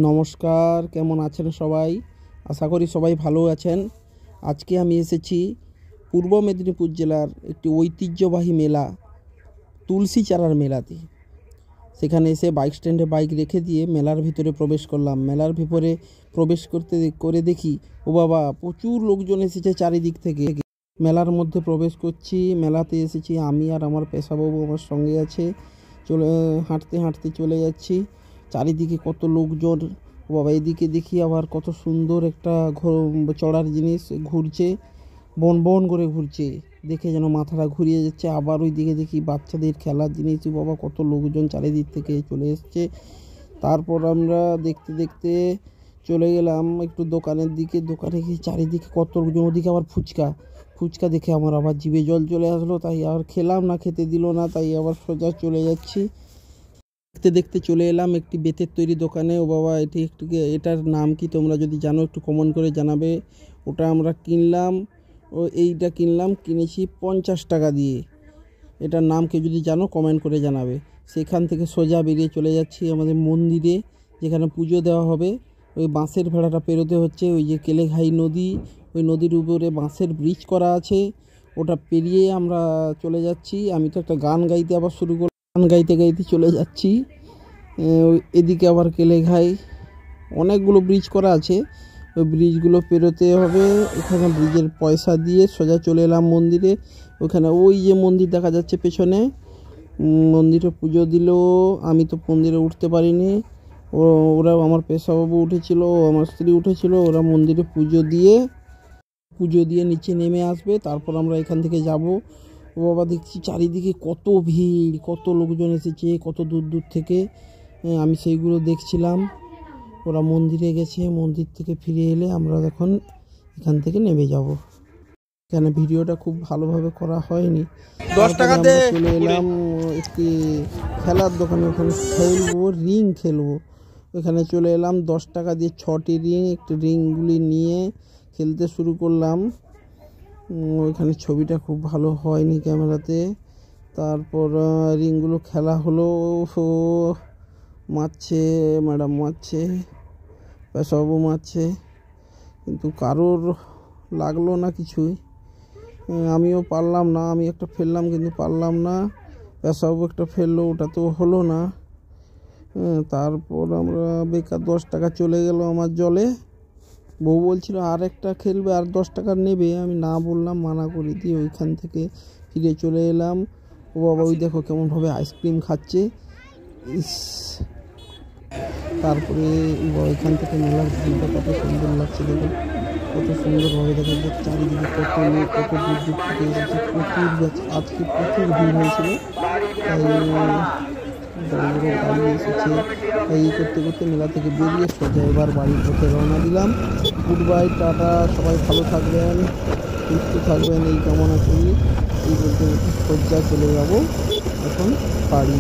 নমস্কার, কেমন আছেন সবাই? আশা করি সবাই ভালো আছেন। আজকে আমি এসেছি পূর্ব মেদিনীপুর জেলার একটি ঐতিহ্যবাহী মেলা, তুলসী চারার মেলাতে। সেখানে এসে বাইক স্ট্যান্ডে বাইক রেখে দিয়ে মেলার ভিতরে প্রবেশ করলাম। মেলার ভিতরে প্রবেশ করে দেখি, ও বাবা, প্রচুর লোকজন এসেছে চারিদিক থেকে। মেলার মধ্যে প্রবেশ করছি। মেলাতে এসেছি আমি আর আমার পেশাবাবু আমার সঙ্গে আছে। হাঁটতে হাঁটতে চলে যাচ্ছি। চারিদিকে কত লোকজন, ও বাবা, এদিকে দেখি আবার কত সুন্দর একটা চড়ার জিনিস ঘুরছে, বন বন করে ঘুরছে, দেখে যেন মাথাটা ঘুরিয়ে যাচ্ছে। আবার ওই দিকে দেখি বাচ্চাদের খেলার জিনিস, বাবা কত লোকজন চারিদিক থেকে চলে এসছে। তারপর আমরা দেখতে দেখতে চলে গেলাম একটু দোকানের দিকে। দোকানে গিয়ে চারিদিকে কত লোকজন, ওদিকে আবার ফুচকা দেখে আমার আবার জিভে জল চলে আসলো। তাই আর খেলাম না, খেতে দিল না, তাই আবার সোজা চলে যাচ্ছি। দেখতে দেখতে চলে এলাম একটি বেতের তৈরি দোকানে। ও বাবা, এটার নাম কি তোমরা যদি জানো একটু কমেন্ট করে জানাবে। ওটা আমরা কিনলাম, এইটা কিনেছি 50 টাকা দিয়ে। এটার নাম কেউ যদি জানো কমেন্ট করে জানাবে। সেখান থেকে সোজা বেরিয়ে চলে যাচ্ছি আমাদের মন্দিরে, যেখানে পুজো দেওয়া হবে। ওই বাঁশের ভেড়াটা পেরোতে হচ্ছে, ওই যে কেলেঘাই নদী, ওই নদীর উপরে বাঁশের ব্রিজ করা আছে, ওটা পেরিয়ে আমরা চলে যাচ্ছি। আমি তো একটা গান গাইতে আবার শুরু করলাম, গান গাইতে গাইতে চলে যাচ্ছি। এদিকে আবার কেলেঘাই, অনেকগুলো ব্রিজ করা আছে, ওই ব্রিজগুলো পেরোতে হবে। এখানে ব্রিজের পয়সা দিয়ে সোজা চলে এলাম মন্দিরে। ওখানে ওই যে মন্দির দেখা যাচ্ছে পেছনে, মন্দিরে পুজো দিল। আমি তো মন্দিরে উঠতে পারিনি, ওরা আমার পেশাবাবু উঠেছিল, আমার স্ত্রী উঠেছিল। ওরা মন্দিরে পুজো দিয়ে নিচে নেমে আসবে, তারপর আমরা এখান থেকে যাব। ও বাবা, দেখছি চারিদিকে কত ভিড়, কত লোকজন এসেছে কত দূর দূর থেকে। আমি সেইগুলো দেখছিলাম। ওরা মন্দিরে গেছে, মন্দির থেকে ফিরে এলে আমরা এখন এখান থেকে নেমে যাব। এখানে ভিডিওটা খুব ভালোভাবে করা হয়নি। 10 টাকাতে চলে এলাম একটি খেলার দোকানে, ওখানে রিং খেলবো। ওখানে চলে এলাম, 10 টাকা দিয়ে 6টি রিং, একটি রিংগুলি নিয়ে খেলতে শুরু করলাম। ওইখানে ছবিটা খুব ভালো হয়নি ক্যামেরাতে। তারপর রিংগুলো খেলা হলো। মারছে, ম্যাডাম মারছে, পেশাবাবু মারছে, কিন্তু কারোর লাগলো না কিছুই। আমিও পারলাম না, আমি একটা ফেললাম কিন্তু পারলাম না। পেশাবাবু একটা ফেললো, ওটা তো হলো না। তারপর আমরা বেকার 10 টাকা চলে গেল আমার জলে। বউ বলছিল আর একটা খেলবে, আর 10 টাকা নেবে। আমি না বললাম, মানা করে দিয়ে ওইখান থেকে ফিরে চলে এলাম। ও বাবা, ওই দেখো কেমনভাবে আইসক্রিম খাচ্ছে। তারপরে ওইখান থেকে মেলার ভিড়টা কত সুন্দর লাগছে, দেখুন কত সুন্দরভাবে দেখা যাচ্ছে। চারিদিকে কত লোক, কত দূর দূর থেকে এসেছে, প্রচুর গেছে। আজকে প্রচুর ভিড় হয়েছিল, তাই বড় বড় গাড়ি এসেছে। তাই এই করতে করতে মেলা থেকে বেরিয়ে সোজা এবার বাড়ির পথে রওনা দিলাম। গুড বাই, টাটা, সবাই ভালো থাকবেন, সুস্থ থাকবেন এই কামনা করি। এই বলতে সোজা চলে যাব এখন বাড়ি।